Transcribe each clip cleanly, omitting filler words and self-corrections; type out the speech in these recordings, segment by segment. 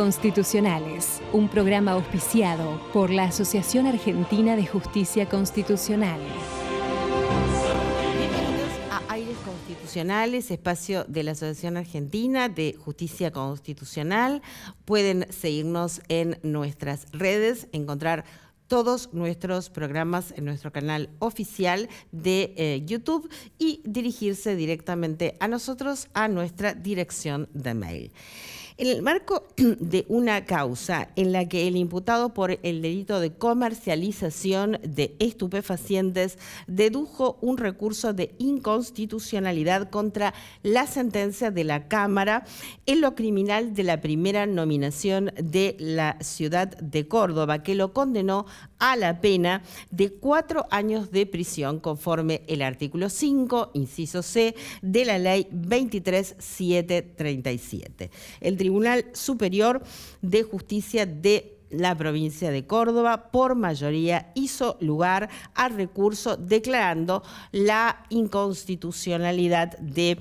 Constitucionales, un programa auspiciado por la Asociación Argentina de Justicia Constitucional. Bienvenidos a Aires Constitucionales, espacio de la Asociación Argentina de Justicia Constitucional. Pueden seguirnos en nuestras redes, encontrar todos nuestros programas en nuestro canal oficial de YouTube y dirigirse directamente a nosotros, a nuestra dirección de mail. En el marco de una causa en la que el imputado por el delito de comercialización de estupefacientes dedujo un recurso de inconstitucionalidad contra la sentencia de la Cámara en lo criminal de la primera nominación de la ciudad de Córdoba, que lo condenó a la pena de 4 años de prisión conforme el artículo 5, inciso C, de la ley 23.737. El Tribunal Superior de Justicia de la provincia de Córdoba, por mayoría, hizo lugar al recurso declarando la inconstitucionalidad de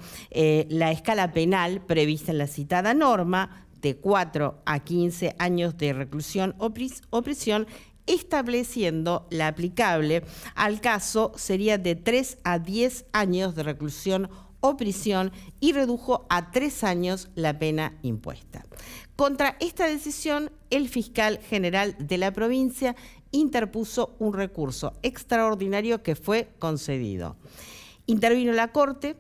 la escala penal prevista en la citada norma de 4 a 15 años de reclusión o prisión, estableciendo la aplicable al caso sería de 3 a 10 años de reclusión o prisión y redujo a 3 años la pena impuesta. Contra esta decisión, el fiscal general de la provincia interpuso un recurso extraordinario que fue concedido. Intervino la Corte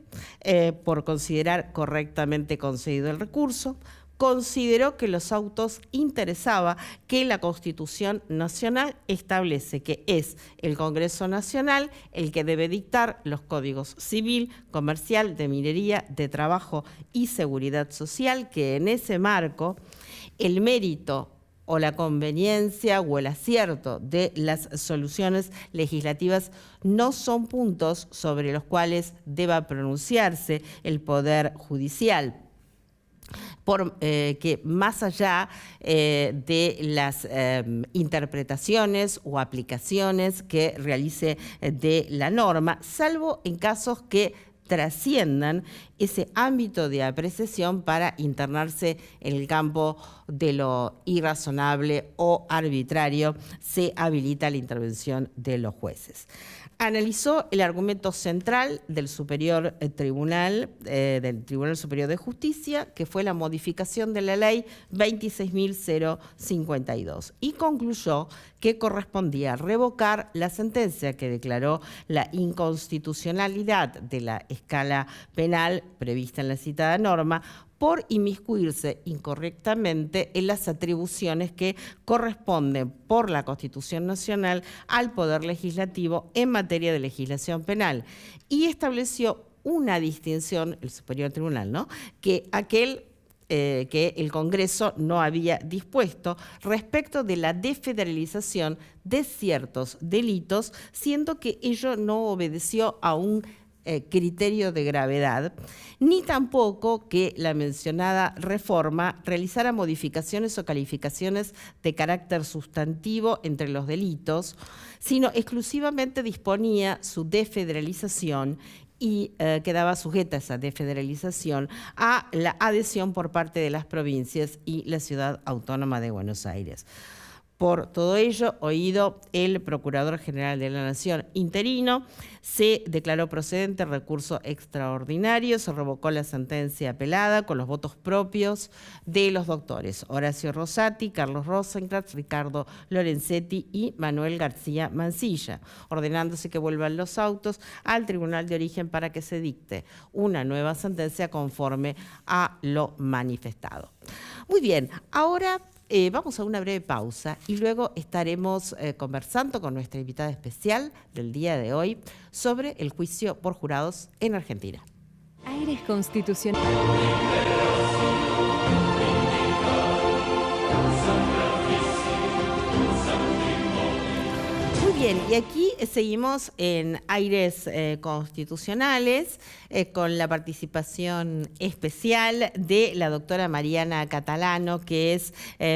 por considerar correctamente concedido el recurso. Consideró que los autos interesaba que la Constitución Nacional establece que es el Congreso Nacional el que debe dictar los códigos civil, comercial, de minería, de trabajo y seguridad social, que en ese marco el mérito o la conveniencia o el acierto de las soluciones legislativas no son puntos sobre los cuales deba pronunciarse el Poder Judicial, que más allá de las interpretaciones o aplicaciones que realice de la norma, salvo en casos que trasciendan ese ámbito de apreciación para internarse en el campo de lo irrazonable o arbitrario, se habilita la intervención de los jueces. Analizó el argumento central del del Tribunal Superior de Justicia, que fue la modificación de la ley 26.052, y concluyó que correspondía revocar la sentencia que declaró la inconstitucionalidad de la escala penal prevista en la citada norma por inmiscuirse incorrectamente en las atribuciones que corresponden por la Constitución Nacional al Poder Legislativo en materia de legislación penal, y estableció una distinción, el Superior Tribunal, ¿no?, que el Congreso no había dispuesto respecto de la desfederalización de ciertos delitos, siendo que ello no obedeció a un criterio de gravedad, ni tampoco que la mencionada reforma realizara modificaciones o calificaciones de carácter sustantivo entre los delitos, sino exclusivamente disponía su desfederalización y quedaba sujeta esa desfederalización a la adhesión por parte de las provincias y la Ciudad Autónoma de Buenos Aires. Por todo ello, oído el Procurador General de la Nación interino, se declaró procedente el recurso extraordinario, se revocó la sentencia apelada con los votos propios de los doctores Horacio Rosati, Carlos Rosenkratz, Ricardo Lorenzetti y Manuel García Mansilla, ordenándose que vuelvan los autos al Tribunal de Origen para que se dicte una nueva sentencia conforme a lo manifestado. Muy bien, ahora vamos a una breve pausa y luego estaremos conversando con nuestra invitada especial del día de hoy sobre el juicio por jurados en Argentina. Aires Constitucionales. Muy bien, y aquí seguimos en aires constitucionales con la participación especial de la doctora Mariana Catalano, que es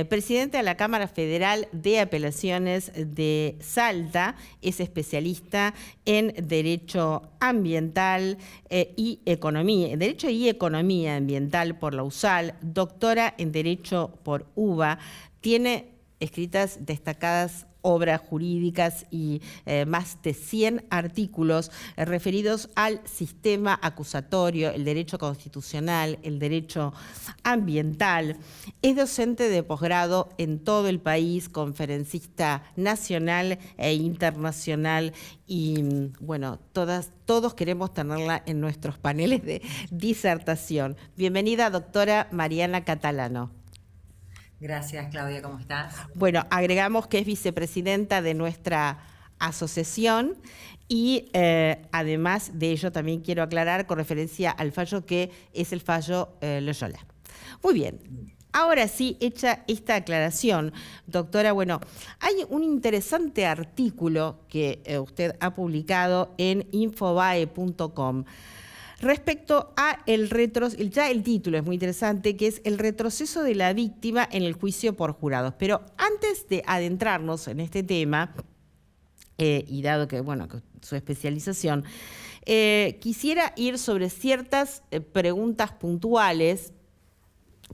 presidenta de la Cámara Federal de Apelaciones de Salta, es especialista en Derecho Ambiental y Economía, Derecho y Economía Ambiental por la USAL, doctora en Derecho por UBA, tiene escritas destacadas obras jurídicas y más de 100 artículos referidos al sistema acusatorio, el derecho constitucional, el derecho ambiental. Es docente de posgrado en todo el país, conferencista nacional e internacional y, bueno, todos queremos tenerla en nuestros paneles de disertación. Bienvenida, doctora Mariana Catalano. Gracias, Claudia, ¿cómo estás? Bueno, agregamos que es vicepresidenta de nuestra asociación y además de ello también quiero aclarar con referencia al fallo que es el fallo Loyola. Muy bien. Ahora sí, hecha esta aclaración, doctora, bueno, hay un interesante artículo que usted ha publicado en infobae.com respecto a ya el título es muy interesante, que es el retroceso de la víctima en el juicio por jurados. Pero antes de adentrarnos en este tema, y dado que, bueno, que su especialización, quisiera ir sobre ciertas preguntas puntuales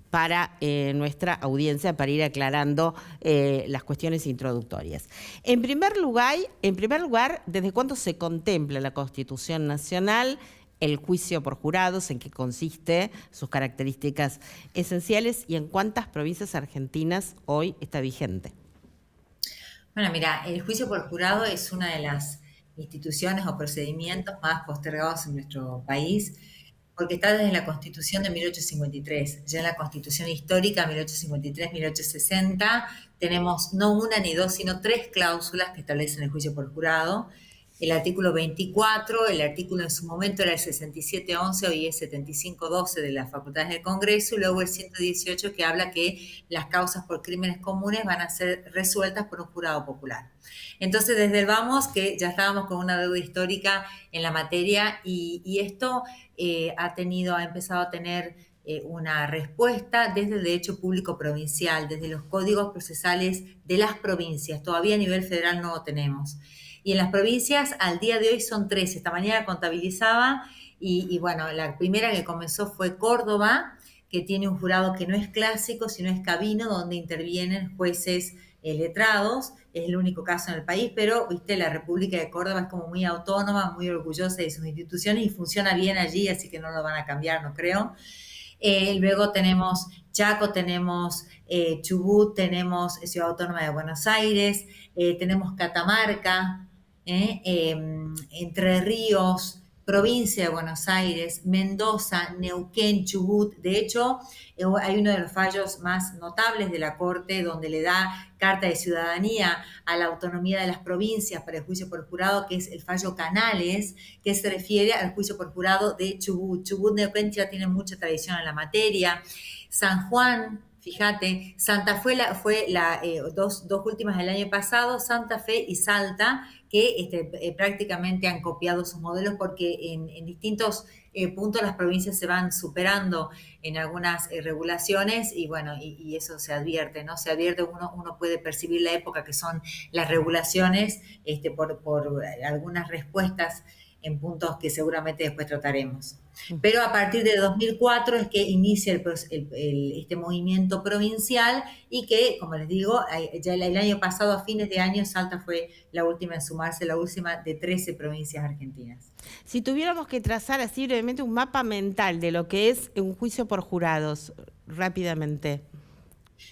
para nuestra audiencia, para ir aclarando las cuestiones introductorias. En primer lugar, ¿desde cuándo se contempla la Constitución Nacional el juicio por jurados, en qué consiste, sus características esenciales y en cuántas provincias argentinas hoy está vigente? Bueno, mira, el juicio por jurado es una de las instituciones o procedimientos más postergados en nuestro país, porque está desde la Constitución de 1853. Ya en la Constitución histórica 1853-1860 tenemos no una ni dos, sino 3 cláusulas que establecen el juicio por jurado. El artículo 24, el artículo en su momento era el 6711, hoy es 7512 de las facultades del Congreso, y luego el 118 que habla que las causas por crímenes comunes van a ser resueltas por un jurado popular. Entonces, desde el vamos, que ya estábamos con una deuda histórica en la materia y esto ha empezado a tener una respuesta desde el derecho público provincial, desde los códigos procesales de las provincias. Todavía a nivel federal no lo tenemos. Y en las provincias, al día de hoy son 3. Esta mañana contabilizaba y bueno, la primera que comenzó fue Córdoba, que tiene un jurado que no es clásico, sino es cabino, donde intervienen jueces letrados. Es el único caso en el país, pero, viste, la República de Córdoba es como muy autónoma, muy orgullosa de sus instituciones y funciona bien allí, así que no lo van a cambiar, no creo. Luego tenemos Chaco, tenemos Chubut, tenemos Ciudad Autónoma de Buenos Aires, tenemos Catamarca, Entre Ríos, provincia de Buenos Aires, Mendoza, Neuquén, Chubut. De hecho, hay uno de los fallos más notables de la Corte donde le da carta de ciudadanía a la autonomía de las provincias para el juicio por jurado, que es el fallo Canales, que se refiere al juicio por jurado de Chubut. Chubut, Neuquén ya tiene mucha tradición en la materia. San Juan, fíjate, Santa Fe fue dos últimas del año pasado, Santa Fe y Salta, que prácticamente han copiado sus modelos porque en distintos puntos las provincias se van superando en algunas regulaciones y bueno, y eso se advierte, ¿no? Se advierte, uno puede percibir la época que son las regulaciones por algunas respuestas en puntos que seguramente después trataremos. Pero a partir de 2004 es que inicia este movimiento provincial y que, como les digo, ya el año pasado, a fines de año, Salta fue la última en sumarse, la última de 13 provincias argentinas. Si tuviéramos que trazar así brevemente un mapa mental de lo que es un juicio por jurados, rápidamente.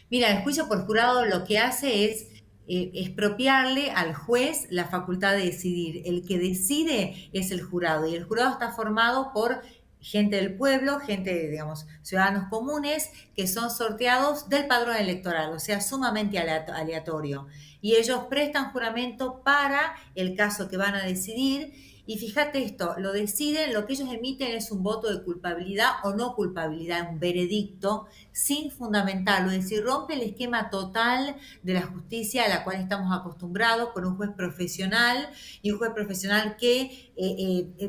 Mira, el juicio por jurado lo que hace es expropiarle al juez la facultad de decidir. El que decide es el jurado y el jurado está formado por gente del pueblo, gente, digamos, ciudadanos comunes que son sorteados del padrón electoral, o sea, sumamente aleatorio. Y ellos prestan juramento para el caso que van a decidir y fíjate esto, lo deciden, lo que ellos emiten es un voto de culpabilidad o no culpabilidad, un veredicto sin fundamentarlo, es decir, rompe el esquema total de la justicia a la cual estamos acostumbrados por un juez profesional y un juez profesional que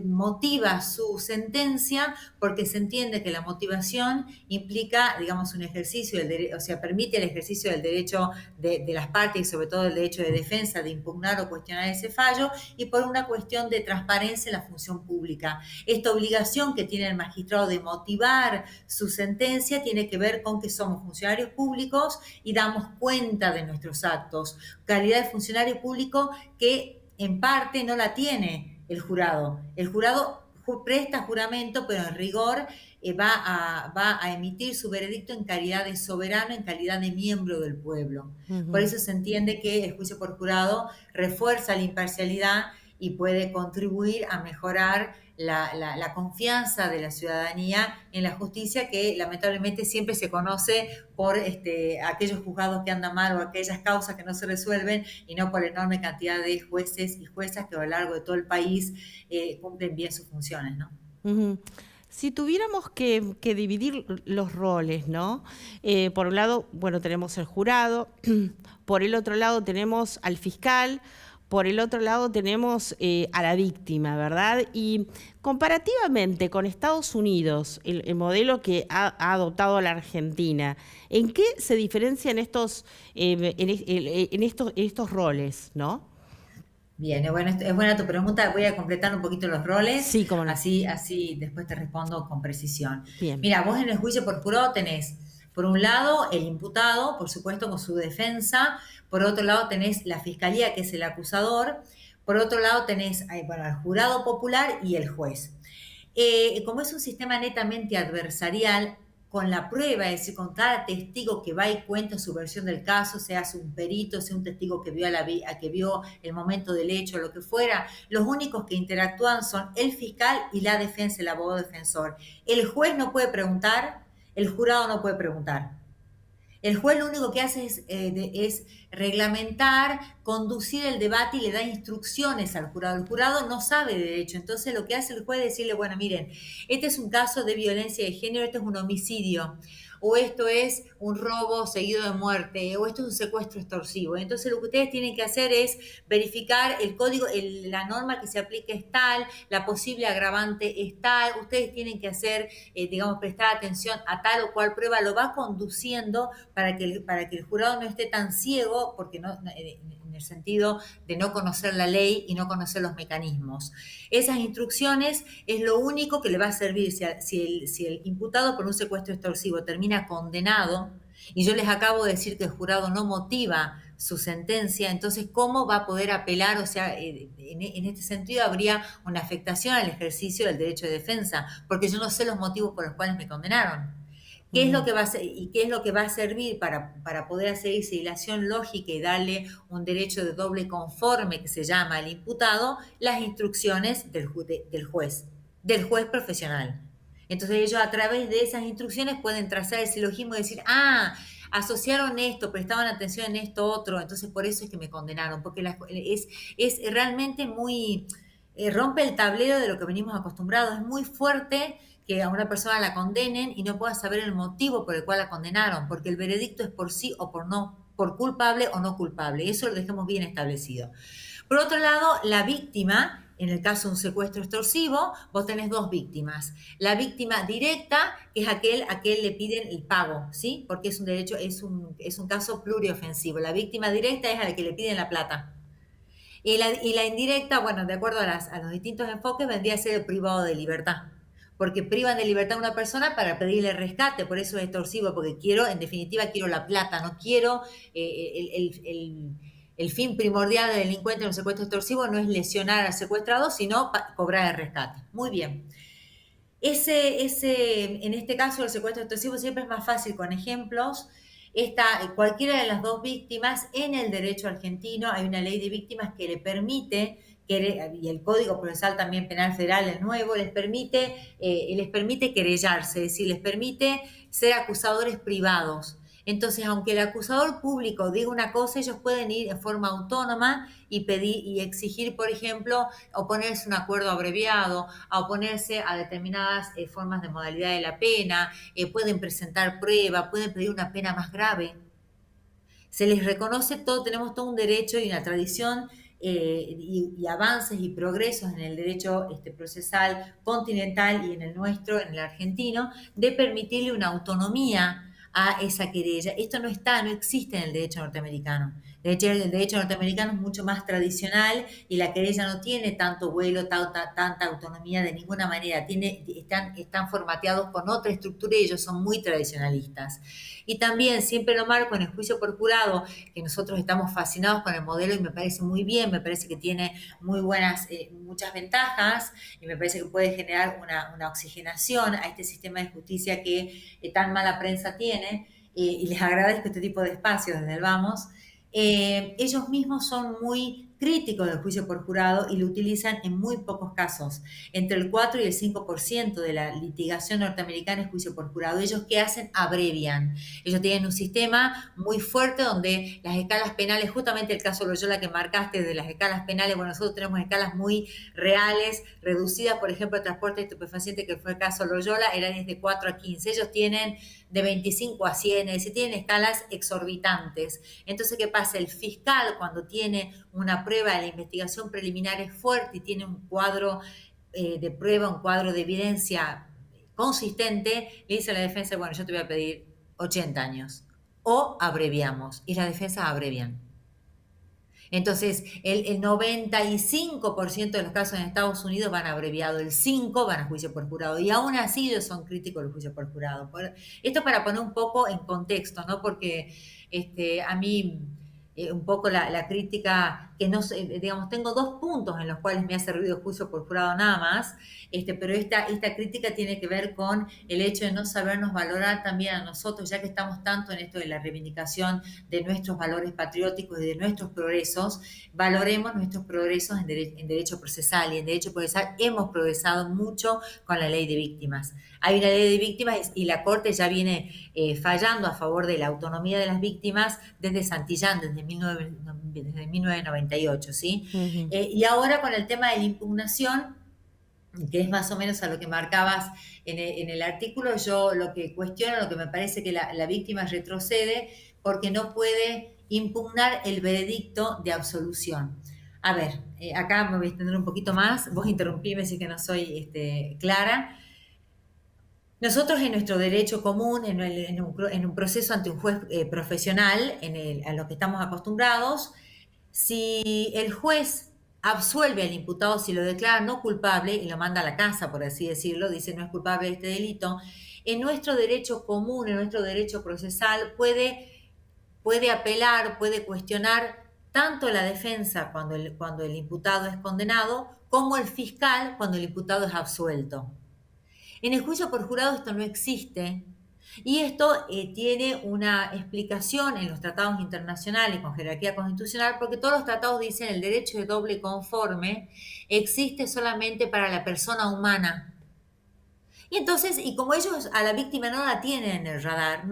motiva su sentencia porque se entiende que la motivación implica, digamos, un ejercicio del derecho, o sea, permite el ejercicio del derecho de las partes y sobre todo el derecho de defensa de impugnar o cuestionar ese fallo y por una cuestión de transparencia en la función pública. Esta obligación que tiene el magistrado de motivar su sentencia tiene que ver con que somos funcionarios públicos y damos cuenta de nuestros actos. Calidad de funcionario público que en parte no la tiene el jurado. El jurado presta juramento, pero en rigor va a emitir su veredicto en calidad de soberano, en calidad de miembro del pueblo. Por eso se entiende que el juicio por jurado refuerza la imparcialidad y puede contribuir a mejorar la confianza de la ciudadanía en la justicia, que lamentablemente siempre se conoce por aquellos juzgados que andan mal o aquellas causas que no se resuelven y no por la enorme cantidad de jueces y juezas que a lo largo de todo el país cumplen bien sus funciones, ¿no? Si tuviéramos que dividir los roles, ¿no? Por un lado, bueno, tenemos el jurado, por el otro lado tenemos al fiscal, por el otro lado tenemos a la víctima, ¿verdad? Y comparativamente con Estados Unidos, el modelo que ha adoptado la Argentina, ¿en qué se diferencian estos roles, no? Bien, es buena tu pregunta. Voy a completar un poquito los roles. Sí, cómo no. Así después te respondo con precisión. Bien. Mira, vos en el juicio por jurado tenés, por un lado, el imputado, por supuesto, con su defensa. Por otro lado, tenés la fiscalía, que es el acusador. Por otro lado, tenés al jurado popular y el juez. Como es un sistema netamente adversarial, con la prueba, es decir, con cada testigo que va y cuenta su versión del caso, sea un perito, sea un testigo que vio el momento del hecho, lo que fuera, los únicos que interactúan son el fiscal y la defensa, el abogado defensor. El juez no puede preguntar, el jurado no puede preguntar. El juez lo único que hace es reglamentar, conducir el debate y le da instrucciones al jurado. El jurado no sabe de derecho, entonces lo que hace el juez es decirle, bueno, miren, este es un caso de violencia de género, este es un homicidio, o esto es un robo seguido de muerte, o esto es un secuestro extorsivo. Entonces lo que ustedes tienen que hacer es verificar el código, la norma que se aplica es tal, la posible agravante es tal, ustedes tienen que hacer, prestar atención a tal o cual prueba, lo va conduciendo para que el jurado no esté tan ciego, porque en el sentido de no conocer la ley y no conocer los mecanismos. Esas instrucciones es lo único que le va a servir si el imputado por un secuestro extorsivo termina condenado, y yo les acabo de decir que el jurado no motiva su sentencia, entonces ¿cómo va a poder apelar? O sea, en este sentido habría una afectación al ejercicio del derecho de defensa, porque yo no sé los motivos por los cuales me condenaron. ¿Qué es lo que va a hacer, y qué es lo que va a servir para poder hacer esa hilación lógica y darle un derecho de doble conforme que se llama al imputado? Las instrucciones del juez profesional. Entonces ellos a través de esas instrucciones pueden trazar el silogismo y decir, asociaron esto, prestaban atención en esto otro, entonces por eso es que me condenaron, porque es realmente muy, rompe el tablero de lo que venimos acostumbrados, es muy fuerte que a una persona la condenen y no pueda saber el motivo por el cual la condenaron, porque el veredicto es por sí o por no, por culpable o no culpable, eso lo dejemos bien establecido. Por otro lado, la víctima, en el caso de un secuestro extorsivo, vos tenés dos víctimas. La víctima directa, que es a quien le piden el pago, ¿sí? Porque es un derecho, es un caso pluriofensivo. La víctima directa es a la que le piden la plata. Y la indirecta, bueno, de acuerdo a los distintos enfoques, vendría a ser el privado de libertad. Porque privan de libertad a una persona para pedirle rescate, por eso es extorsivo, porque en definitiva quiero la plata, no quiero el fin primordial del delincuente en un secuestro extorsivo no es lesionar al secuestrado, sino cobrar el rescate. Muy bien. En este caso, el secuestro extorsivo siempre es más fácil con ejemplos. Cualquiera de las dos víctimas, en el derecho argentino hay una ley de víctimas que le permite, y el Código Procesal también Penal Federal, el nuevo, les permite querellarse, es decir, les permite ser acusadores privados. Entonces, aunque el acusador público diga una cosa, ellos pueden ir en forma autónoma y pedir y exigir, por ejemplo, oponerse a un acuerdo abreviado, a oponerse a determinadas formas de modalidad de la pena, pueden presentar prueba, pueden pedir una pena más grave. Se les reconoce todo, tenemos todo un derecho y una tradición y avances y progresos en el derecho procesal continental y en el nuestro, en el argentino, de permitirle una autonomía a esa querella. Esto no existe en el derecho norteamericano. El derecho norteamericano es mucho más tradicional y la querella no tiene tanto vuelo, tanta autonomía de ninguna manera. Están formateados con otra estructura y ellos son muy tradicionalistas. Y también siempre lo marco en el juicio por jurado, que nosotros estamos fascinados con el modelo y me parece muy bien, me parece que tiene muchas ventajas y me parece que puede generar una oxigenación a este sistema de justicia que tan mala prensa tiene, y les agradezco este tipo de espacios desde el Vamos. Ellos mismos son muy críticos del juicio por jurado y lo utilizan en muy pocos casos. Entre el 4 y el 5% de la litigación norteamericana es juicio por jurado. ¿Ellos qué hacen? Abrevian. Ellos tienen un sistema muy fuerte donde las escalas penales, justamente el caso Loyola que marcaste de las escalas penales, bueno, nosotros tenemos escalas muy reales, reducidas, por ejemplo, el transporte de estupefacientes, que fue el caso Loyola, era desde 4 a 15. Ellos tienen de 25 a 100, es decir, tienen escalas exorbitantes. Entonces, ¿qué pasa? El fiscal, cuando tiene una prueba de la investigación preliminar es fuerte y tiene un cuadro de prueba, un cuadro de evidencia consistente, le dice a la defensa, bueno, yo te voy a pedir 80 años. O abreviamos, y la defensa abrevian. Entonces, el 95% de los casos en Estados Unidos van abreviado, el 5% van a juicio por jurado, y aún así ellos son críticos del juicio por jurado. Esto para poner un poco en contexto, ¿no? Porque a mí un poco la crítica, que no sé, digamos, tengo 2 puntos en los cuales me ha servido el juicio por jurado nada más, pero esta crítica tiene que ver con el hecho de no sabernos valorar también a nosotros, ya que estamos tanto en esto de la reivindicación de nuestros valores patrióticos y de nuestros progresos, valoremos nuestros progresos en derecho procesal, y en derecho procesal hemos progresado mucho con la ley de víctimas. Hay una ley de víctimas y la Corte ya viene fallando a favor de la autonomía de las víctimas desde Santillán, desde 1998, ¿sí? Uh-huh. Y ahora con el tema de la impugnación, que es más o menos a lo que marcabas en el artículo, yo lo que cuestiono, lo que me parece que la víctima retrocede porque no puede impugnar el veredicto de absolución. A ver, acá me voy a extender un poquito más, vos interrumpime si que no soy clara. Nosotros en nuestro derecho común, en un proceso ante un juez profesional, a lo que estamos acostumbrados, si el juez absuelve al imputado, si lo declara no culpable y lo manda a la casa, por así decirlo, dice no es culpable de este delito, en nuestro derecho común, en nuestro derecho procesal, puede apelar, puede cuestionar tanto la defensa cuando el imputado es condenado, como el fiscal cuando el imputado es absuelto. En el juicio por jurado esto no existe, y esto tiene una explicación en los tratados internacionales con jerarquía constitucional, porque todos los tratados dicen el derecho de doble conforme existe solamente para la persona humana. Y entonces, y como ellos a la víctima no la tienen en el radar,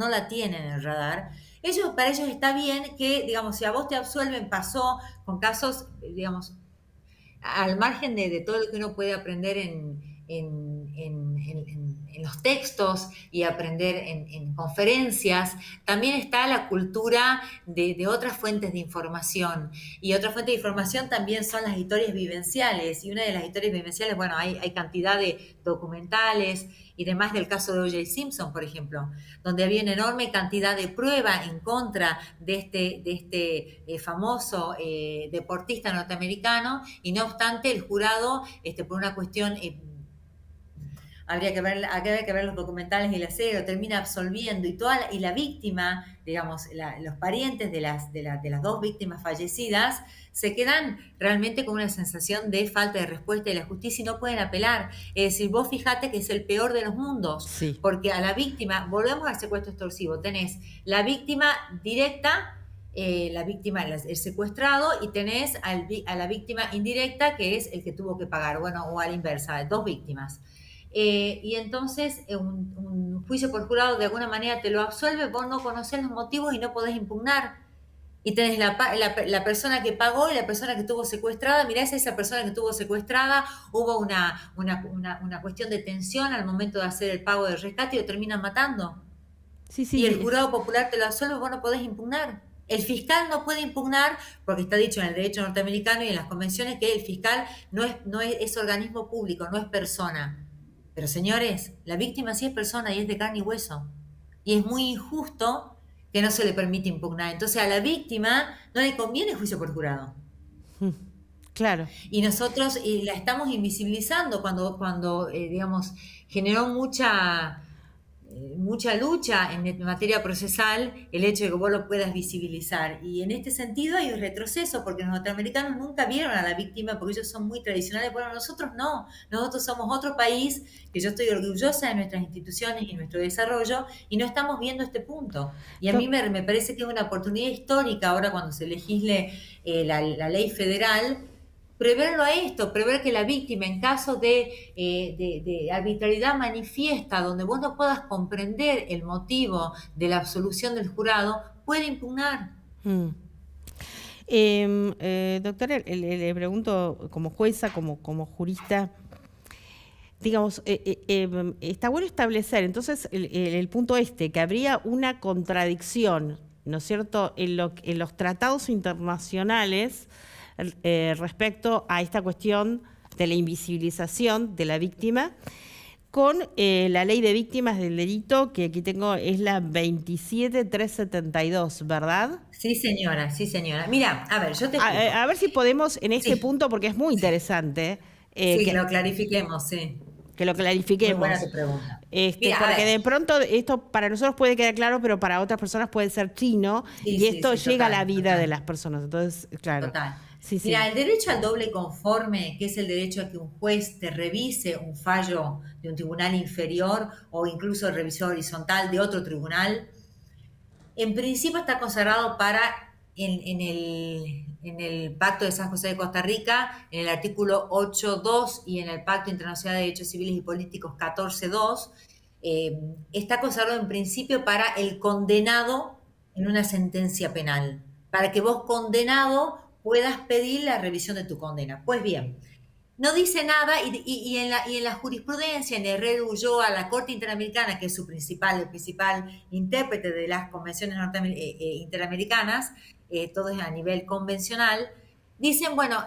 para ellos está bien que, digamos, si a vos te absuelven, pasó con casos, digamos, al margen de todo lo que uno puede aprender en los textos y aprender en conferencias, también está la cultura de otras fuentes de información. Y otra fuente de información también son las historias vivenciales. Y una de las historias vivenciales, bueno, hay cantidad de documentales y demás del caso de O.J. Simpson, por ejemplo, donde había una enorme cantidad de prueba en contra de este famoso deportista norteamericano, y no obstante el jurado, por una cuestión habría que ver los documentales y la serie, lo termina absolviendo, y la víctima, digamos, los parientes de las 2 víctimas fallecidas se quedan realmente con una sensación de falta de respuesta de la justicia y no pueden apelar. Es decir, vos fijate que es el peor de los mundos, sí, porque a la víctima, volvemos al secuestro extorsivo, tenés la víctima directa, el secuestrado, y tenés a la víctima indirecta, que es el que tuvo que pagar, bueno, o a la inversa, 2 víctimas. y entonces un juicio por jurado de alguna manera te lo absuelve, vos no conocés los motivos y no podés impugnar. Y tenés la persona que pagó y la persona que estuvo secuestrada. Mirá, esa persona que estuvo secuestrada, hubo una cuestión de tensión al momento de hacer el pago del rescate y lo terminan matando. Sí, Y el sí. jurado popular te lo absuelve, vos no podés impugnar. El fiscal no puede impugnar, porque está dicho en el derecho norteamericano y en las convenciones que el fiscal es organismo público, no es persona. Pero señores, la víctima sí es persona y es de carne y hueso. Y es muy injusto que no se le permite impugnar. Entonces a la víctima no le conviene juicio por jurado. Claro. Y nosotros la estamos invisibilizando cuando digamos, generó mucha lucha en materia procesal el hecho de que vos lo puedas visibilizar. Y en este sentido hay un retroceso, porque los norteamericanos nunca vieron a la víctima, porque ellos son muy tradicionales. Bueno, nosotros no. Nosotros somos otro país, que yo estoy orgullosa de nuestras instituciones y nuestro desarrollo, y no estamos viendo este punto. Y a mí me parece que es una oportunidad histórica ahora cuando se legisle la ley federal, preverlo a esto, prever que la víctima en caso de arbitrariedad manifiesta, donde vos no puedas comprender el motivo de la absolución del jurado, puede impugnar. Doctora, le pregunto como jueza, como jurista, digamos, está bueno establecer entonces el punto que habría una contradicción, ¿no es cierto?, en los tratados internacionales respecto a esta cuestión de la invisibilización de la víctima con la ley de víctimas del delito, que aquí tengo, es la 27372, ¿verdad? Sí, señora, sí, señora. Mira, a ver, yo te explico. A ver si podemos en este punto, porque es muy interesante. Que lo clarifiquemos, sí. Que lo clarifiquemos. Muy buena tu pregunta. Mira, porque de pronto esto para nosotros puede quedar claro, pero para otras personas puede ser chino, y esto llega a la vida de las personas. Entonces, claro. Total. Sí, sí. Mira, el derecho al doble conforme, que es el derecho a que un juez te revise un fallo de un tribunal inferior o incluso revisión horizontal de otro tribunal, en principio está consagrado en el Pacto de San José de Costa Rica, en el artículo 8.2 y en el Pacto Internacional de Derechos Civiles y Políticos 14.2, está consagrado en principio para el condenado en una sentencia penal, para que vos condenado puedas pedir la revisión de tu condena. Pues bien, no dice nada y en la jurisprudencia, en Herrera Ulloa, la Corte Interamericana, que es el principal intérprete de las convenciones interamericanas, todo es a nivel convencional, dicen, bueno,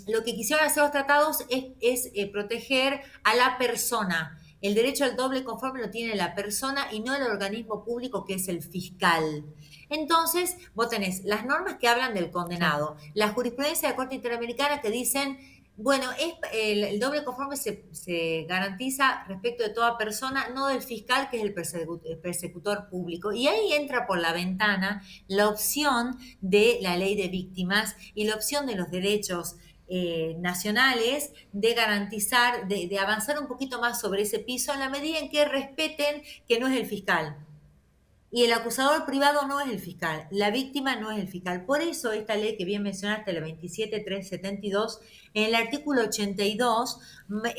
lo que quisieron hacer los tratados es proteger a la persona. El derecho al doble conforme lo tiene la persona y no el organismo público que es el fiscal. Entonces, vos tenés las normas que hablan del condenado, la jurisprudencia de la Corte Interamericana que dicen, bueno, el doble conforme se garantiza respecto de toda persona, no del fiscal, que es el persecutor público. Y ahí entra por la ventana la opción de la ley de víctimas y la opción de los derechos nacionales de garantizar, de avanzar un poquito más sobre ese piso en la medida en que respeten que no es el fiscal. Y el acusador privado no es el fiscal, la víctima no es el fiscal. Por eso esta ley que bien mencionaste, la 27372, en el artículo 82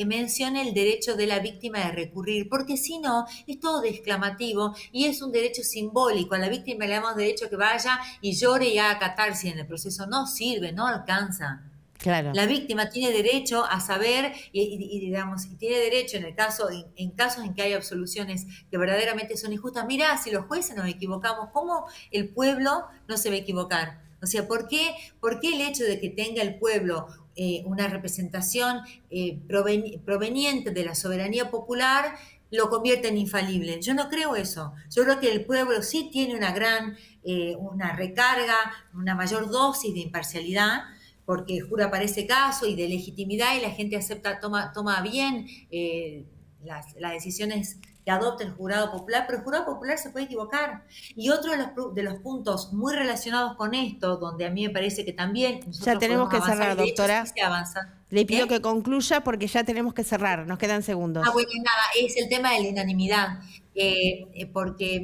menciona el derecho de la víctima de recurrir, porque si no, es todo de exclamativo y es un derecho simbólico. A la víctima le damos derecho a que vaya y llore y haga catarsis en el proceso. No sirve, no alcanza. Claro. La víctima tiene derecho a saber y tiene derecho en casos en que hay absoluciones que verdaderamente son injustas. Mirá, si los jueces nos equivocamos, ¿cómo el pueblo no se va a equivocar? O sea, ¿por qué el hecho de que tenga el pueblo una representación proveniente de la soberanía popular lo convierte en infalible? Yo no creo eso. Yo creo que el pueblo sí tiene una recarga, una mayor dosis de imparcialidad, porque jura para ese caso y de legitimidad y la gente acepta, toma bien las decisiones que adopta el jurado popular, pero el jurado popular se puede equivocar. Y otro de los puntos muy relacionados con esto, donde a mí me parece que también ya tenemos que cerrar, doctora. Sí se avanza. Le pido que concluya porque ya tenemos que cerrar, nos quedan segundos. Bueno, nada, es el tema de la unanimidad. porque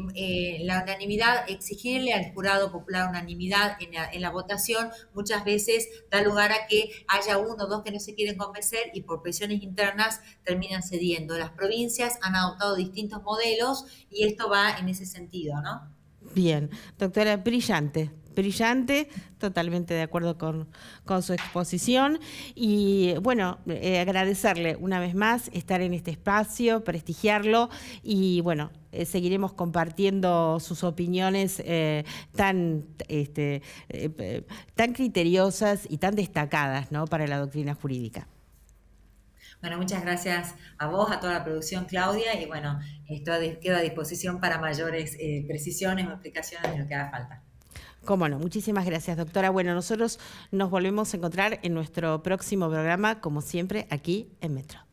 la unanimidad, exigirle al jurado popular unanimidad en la votación, muchas veces da lugar a que haya uno o dos que no se quieren convencer y por presiones internas terminan cediendo. Las provincias han adoptado distintos modelos y esto va en ese sentido, ¿no? Bien, doctora, brillante, brillante, totalmente de acuerdo con su exposición y bueno, agradecerle una vez más estar en este espacio, prestigiarlo y bueno, seguiremos compartiendo sus opiniones tan criteriosas y tan destacadas, ¿no?, para la doctrina jurídica. Bueno, muchas gracias a vos, a toda la producción, Claudia, y bueno, quedo a disposición para mayores precisiones o explicaciones de lo que haga falta. Cómo no, muchísimas gracias, doctora. Bueno, nosotros nos volvemos a encontrar en nuestro próximo programa, como siempre, aquí en Metro.